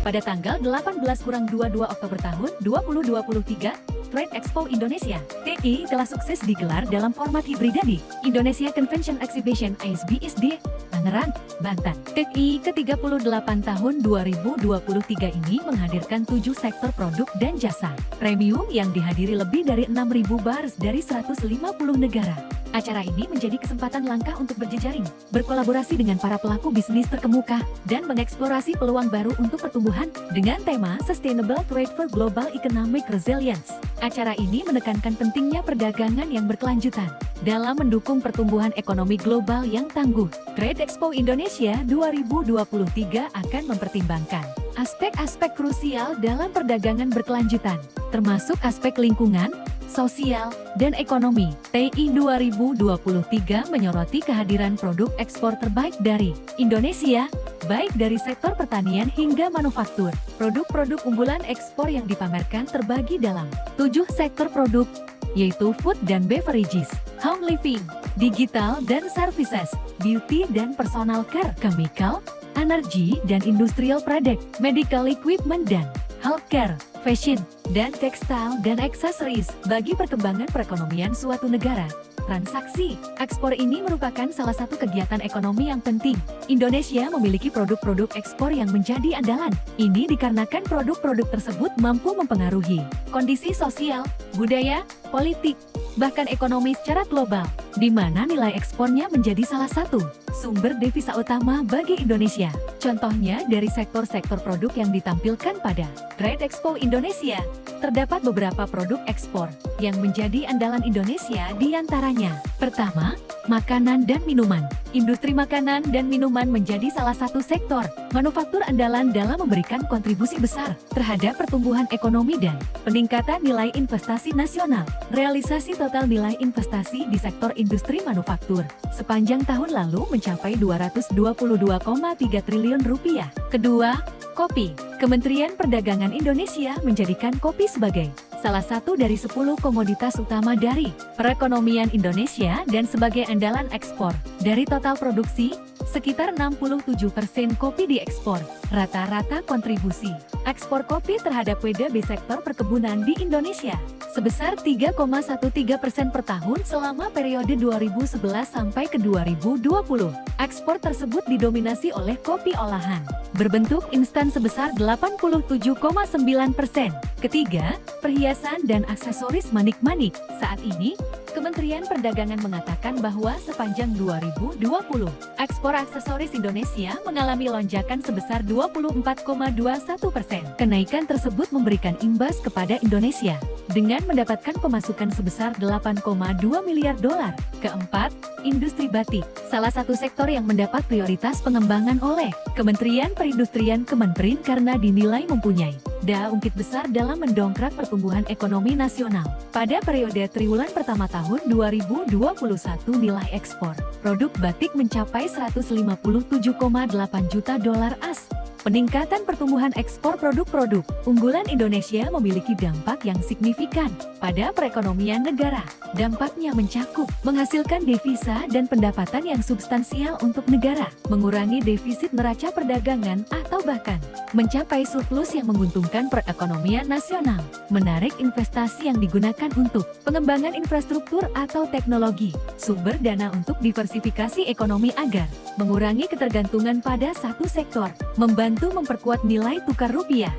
Pada tanggal 18-22 Oktober tahun 2023, Trade Expo Indonesia (TI) telah sukses digelar dalam format hibrida di Indonesia Convention Exhibition (ISBISD), Tangerang, Banten. TI ke-38 tahun 2023 ini menghadirkan 7 sektor produk dan jasa premium yang dihadiri lebih dari 6.000 bars dari 150 negara. Acara ini menjadi kesempatan langka untuk berjejaring, berkolaborasi dengan para pelaku bisnis terkemuka, dan mengeksplorasi peluang baru untuk pertumbuhan dengan tema Sustainable Trade for Global Economic Resilience. Acara ini menekankan pentingnya perdagangan yang berkelanjutan dalam mendukung pertumbuhan ekonomi global yang tangguh. Trade Expo Indonesia 2023 akan mempertimbangkan aspek-aspek krusial dalam perdagangan berkelanjutan, termasuk aspek lingkungan, sosial, dan ekonomi. TI 2023 menyoroti kehadiran produk ekspor terbaik dari Indonesia, baik dari sektor pertanian hingga manufaktur. Produk-produk unggulan ekspor yang dipamerkan terbagi dalam 7 sektor produk, yaitu food dan beverages, home living, digital dan services, beauty dan personal care, chemical, energy dan industrial product, medical equipment dan healthcare, fashion, dan tekstil dan aksesoris. Bagi perkembangan perekonomian suatu negara, transaksi ekspor ini merupakan salah satu kegiatan ekonomi yang penting. Indonesia memiliki produk-produk ekspor yang menjadi andalan. Ini dikarenakan produk-produk tersebut mampu mempengaruhi kondisi sosial, budaya, politik, bahkan ekonomi secara global, di mana nilai ekspornya menjadi salah satu sumber devisa utama bagi Indonesia. Contohnya dari sektor-sektor produk yang ditampilkan pada Trade Expo Indonesia, terdapat beberapa produk ekspor yang menjadi andalan Indonesia, di antaranya. Pertama, makanan dan minuman. Industri makanan dan minuman menjadi salah satu sektor manufaktur andalan dalam memberikan kontribusi besar terhadap pertumbuhan ekonomi dan peningkatan nilai investasi nasional. Realisasi total nilai investasi di sektor industri manufaktur sepanjang tahun lalu mencapai 222,3 triliun rupiah. Kedua, kopi. Kementerian Perdagangan Indonesia menjadikan kopi sebagai salah satu dari 10 komoditas utama dari perekonomian Indonesia dan sebagai andalan ekspor. Dari total produksi, sekitar 67% kopi diekspor. Rata-rata kontribusi ekspor kopi terhadap WDB sektor perkebunan di Indonesia sebesar 3,13% per tahun selama periode 2011 sampai ke 2020. Ekspor tersebut didominasi oleh kopi olahan berbentuk instan sebesar 87,9%. Ketiga, perhiasan dan aksesoris manik-manik. Saat ini, Kementerian Perdagangan mengatakan bahwa sepanjang 2020, ekspor aksesoris Indonesia mengalami lonjakan sebesar 24,21%. Kenaikan tersebut memberikan imbas kepada Indonesia dengan mendapatkan pemasukan sebesar 8,2 miliar dolar. Keempat, industri batik. Salah satu sektor yang mendapat prioritas pengembangan oleh Kementerian Perindustrian Kemenperin karena dinilai mempunyai daya ungkit besar dalam mendongkrak pertumbuhan ekonomi nasional. Pada periode triwulan pertama tahun 2021, nilai ekspor produk batik mencapai 157,8 juta dolar AS. Peningkatan pertumbuhan ekspor produk-produk unggulan Indonesia memiliki dampak yang signifikan pada perekonomian negara. Dampaknya mencakup menghasilkan devisa dan pendapatan yang substansial untuk negara, mengurangi defisit neraca perdagangan atau bahkan mencapai surplus yang menguntungkan perekonomian nasional, menarik investasi yang digunakan untuk pengembangan infrastruktur atau teknologi, sumber dana untuk diversifikasi ekonomi agar mengurangi ketergantungan pada satu sektor, membantu memperkuat nilai tukar rupiah.